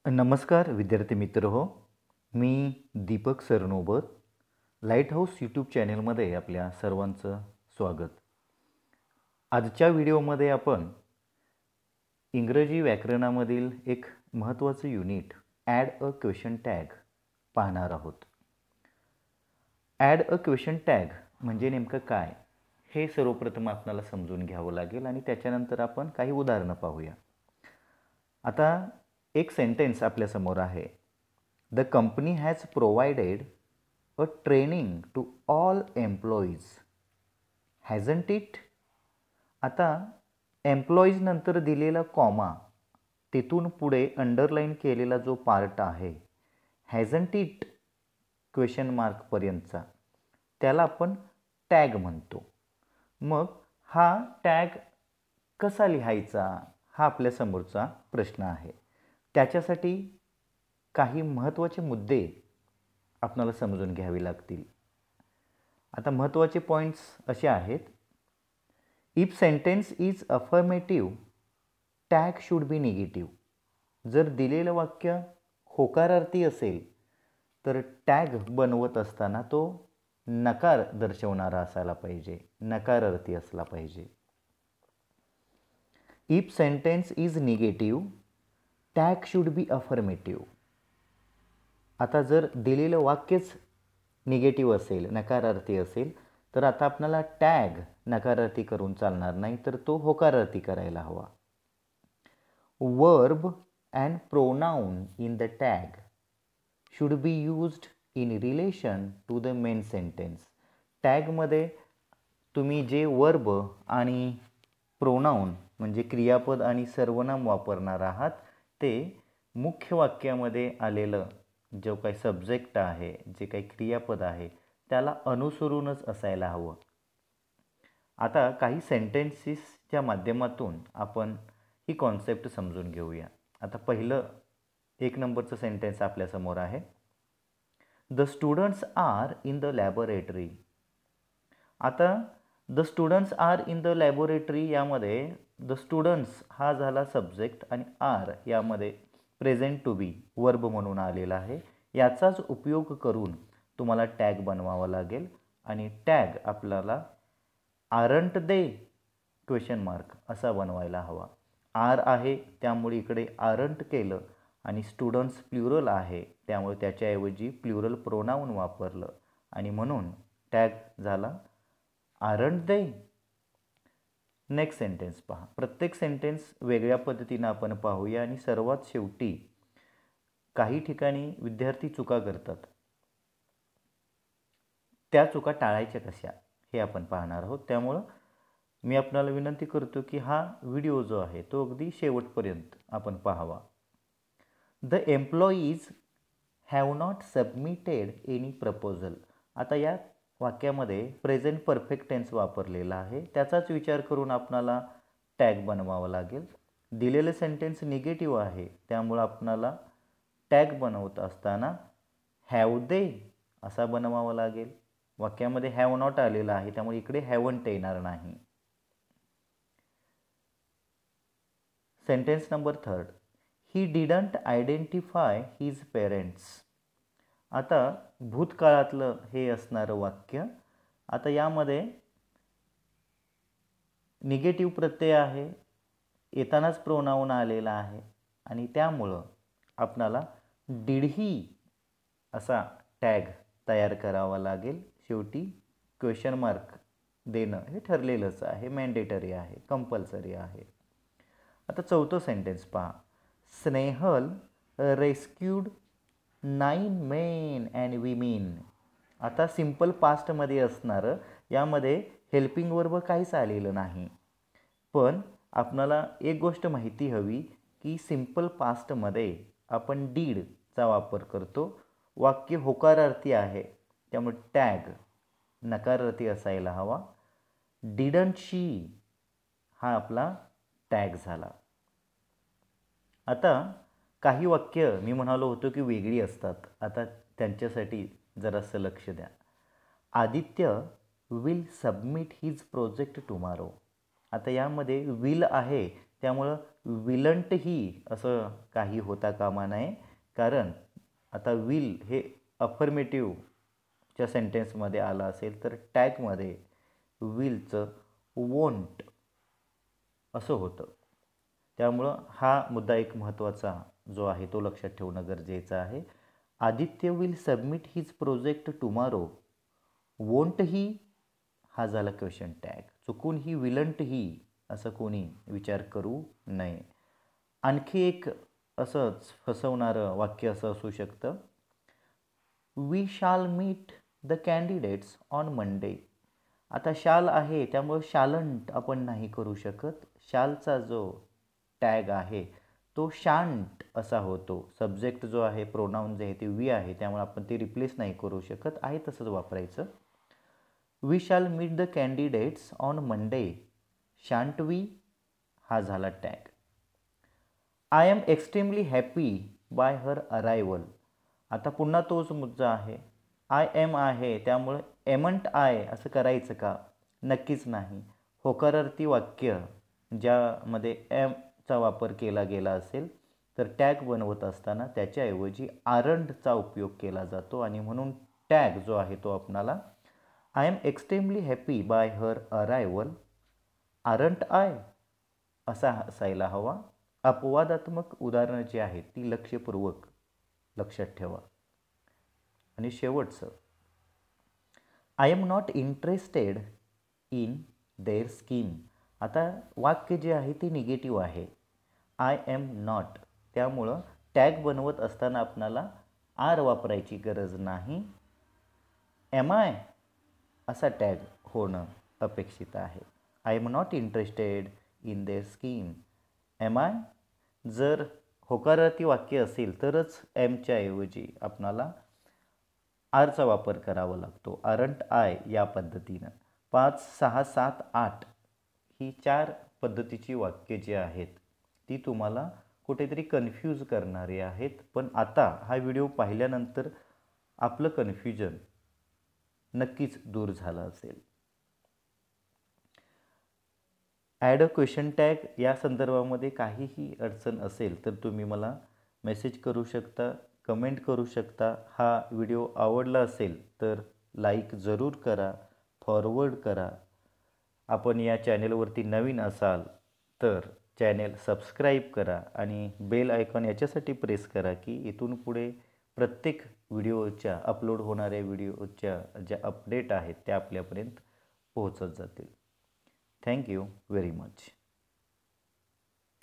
नमस्कार विद्यार्थी मित्र हो. मी Deepak Sarnobat Light House YouTube चॅनलमध्ये आपल्या सर्वांचं स्वागत. आजच्या व्हिडिओमध्ये आपण इंग्रजी व्याकरणामधील एक महत्त्वाचं unit add a question tag पाहणार आहोत. ॲड अ क्वेश्चन टॅग म्हणजे नेमकं काय हे सर्वप्रथम आपल्याला समजून घ्यावं लागेल आणि त्याच्यानंतर आपण काही उदाहरणं पाहूया. आता एक सेंटेन्स आपल्यासमोर आहे. The company has provided a training to all employees hasn't it. आता एम्प्लॉईज नंतर दिलेला कॉमा तिथून पुढे अंडरलाईन केलेला जो पार्ट आहे हॅझंट इट क्वेश्चन मार्कपर्यंतचा त्याला आपण टॅग म्हणतो. मग हा टॅग कसा लिहायचा हा आपल्यासमोरचा प्रश्न आहे. त्याच्यासाठी काही महत्त्वाचे मुद्दे आपल्याला समजून घ्यावे लागतील. आता महत्त्वाचे पॉईंट्स असे आहेत. If sentence is affirmative tag should B negative. जर दिलेलं वाक्य होकारार्थी असेल तर टॅग बनवत असताना तो नकार दर्शवणारा असायला पाहिजे, नकारार्थी असला पाहिजे. If sentence is negative tag should B affirmative. आता जर दिलेलं वाक्यच निगेटिव्ह असेल, नकारार्थी असेल तर आता आपल्याला टॅग नकारार्थी करून चालणार नाही, तर तो होकारार्थी करायला हवा. Verb and pronoun in the tag should be used in relation to the main sentence. टॅगमध्ये तुम्ही जे वर्ब आणि प्रोनाउन म्हणजे क्रियापद आणि सर्वनाम वापरणार आहात ते मुख्य वाक्यामध्ये आलेलं जो काही सब्जेक्ट आहे, जे काही क्रियापद आहे त्याला अनुसरूनच असायला हवं. आता काही सेंटेन्सेसच्या माध्यमातून आपण ही कॉन्सेप्ट समजून घेऊया. आता पहिलं 1 नंबरचं सेंटेन्स आपल्यासमोर आहे. The students are in the laboratory. आता the students are in the laboratory यामध्ये द स्टुडंट्स हा झाला सब्जेक्ट आणि आर यामध्ये प्रेझेंट टू बी वर्ब म्हणून आलेला आहे. याचाच उपयोग करून तुम्हाला टॅग बनवावा लागेल आणि टॅग आपल्याला आरंट दे क्वेश्चन मार्क असा बनवायला हवा. आर आहे त्यामुळे इकडे आरंट केलं आणि स्टुडंट्स प्लुरल आहे त्यामुळे त्याच्याऐवजी प्लुरल प्रोनाउन वापरलं आणि म्हणून टॅग झाला आरंट दे. नेक्स्ट सेंटेन्स पहा. प्रत्येक सेंटेन्स वेगळ्या पद्धतीनं आपण पाहूया आणि सर्वात शेवटी काही ठिकाणी विद्यार्थी चुका करतात. त्या चुका टाळायच्या कशा हे आपण पाहणार आहोत. त्यामुळं मी आपणाला विनंती करतो की हा व्हिडिओ जो आहे तो अगदी शेवटपर्यंत आपण पाहावा. The employees have not submitted any proposal. आता या वाक्यामध्ये प्रेझेंट परफेक्ट टेन्स वापरलेला आहे. त्याचाच विचार करून आपणाला टॅग बनवावा लागेल. दिलेलं सेंटेन्स निगेटिव्ह आहे त्यामुळं आपणाला टॅग बनवत असताना हॅव दे असा बनवावा लागेल. वाक्यामध्ये हॅव नॉट आलेला आहे त्यामुळे इकडे हॅवंट येणार नाही. Sentence number 3. He didn't identify his parents. आता भूतकाळातलं हे असणारं वाक्य. आता यामध्ये निगेटिव्ह प्रत्यय आहे, येतानाच प्रोनाउन आलेला आहे आणि त्यामुळं आपणाला डिड ही असा टॅग तयार करावा लागेल. शेवटी क्वेश्चन मार्क देणं हे ठरलेलंच आहे, मॅन्डेटरी आहे, कंपल्सरी आहे. आता 4थं सेंटेन्स पहा. Snehal rescued 9 men and women. आता सिम्पल पास्टमध्ये असणारं यामध्ये हेल्पिंग वर्ब काहीच आलेलं नाही. पण आपणाला एक गोष्ट माहिती हवी की सिम्पल पास्टमध्ये आपण डीडचा वापर करतो. वाक्य होकारार्थी आहे त्यामुळे टॅग नकारार्थी असायला हवा. डिडंट शी हा आपला टॅग झाला. आता काही वाक्य मी म्हणालो होतो की वेगळी असतात. आता त्यांच्यासाठी जरासं लक्ष द्या. Aditya will submit his project tomorrow. आता यामध्ये विल आहे त्यामुळं विलंट ही असं काही होता कामा नये, कारण आता विल हे अफर्मेटिव्हच्या सेंटेन्समध्ये आलं असेल तर टॅगमध्ये विलचं वोंट असं होतं. त्यामुळं हा मुद्दा एक महत्त्वाचा जो आहे तो लक्षात ठेवणं गरजेचं आहे. Aditya will submit his project tomorrow. Won't he हा झाला क्वेश्चन टॅग. चुकून ही विलंट ही असं कोणी विचार करू नये. आणखी एक असंच फसवणारं वाक्य असं असू शकतं, we shall meet the candidates on Monday. आता शाल आहे त्यामुळं शालंट आपण नाही करू शकत. शालचा जो टॅग आहे तो शांट असा होतो. सब्जेक्ट जो आहे प्रोनाऊन जे आहे ते वी आहे, त्यामुळे आपण ते रिप्लेस नाही करू शकत, आहे तसंच वापरायचं. We shall meet the candidates on Monday. Shan't we हा झाला tag. I am extremely happy by her arrival. आता पुन्हा तोच मुद्दा आहे. आय एम आहे त्यामुळे एमंट आय असं करायचं का? नक्कीच नाही. होकारार्थी वाक्य ज्यामध्ये एमचा वापर केला गेला असेल तर टॅग बनवत असताना त्याच्याऐवजी आरंटचा उपयोग केला जातो आणि म्हणून टॅग जो आहे तो आपणाला I am extremely happy by her arrival, aren't I असा असायला हवा. अपवादात्मक उदाहरणं जी आहेत ती लक्षपूर्वक लक्षात ठेवा. आणि शेवटचं, I am not interested in their scheme. आता वाक्य जे आहे ते निगेटिव्ह आहे. आय एम नॉट, त्यामुळं टॅग बनवत असताना आपणाला आर वापरायची गरज नाही. एम आय असा टॅग होणं अपेक्षित आहे. I am not interested in their scheme. Am I जर होकारार्थी वाक्य असेल तरच एमच्या ऐवजी आपणाला आरचा वापर करावा लागतो. आरंट आय या पद्धतीनं 5, 6, 7, 8 ही 4 पद्धतीची वाक्य जी आहेत ती तुम्हाला कुठेतरी कन्फ्यूज करणारी आहेत. पण आता हा व्हिडिओ पाहिल्यानंतर आपलं कन्फ्युजन नक्कीच दूर झालं असेल. ॲड अ क्वेश्चन टॅग या संदर्भामध्ये काहीही अडचण असेल तर तुम्ही मला मेसेज करू शकता, कमेंट करू शकता. हा व्हिडिओ आवडला असेल तर लाईक जरूर करा, फॉरवर्ड करा. आपण या चॅनेलवरती नवीन असाल तर चॅनेल सबस्क्राईब करा आणि बेल आयकॉन याच्यासाठी प्रेस करा की इथून पुढे प्रत्येक व्हिडिओच्या अपलोड होणाऱ्या व्हिडिओच्या ज्या अपडेट आहेत त्या आपल्यापर्यंत पोहोचत जातील. Thank you very much.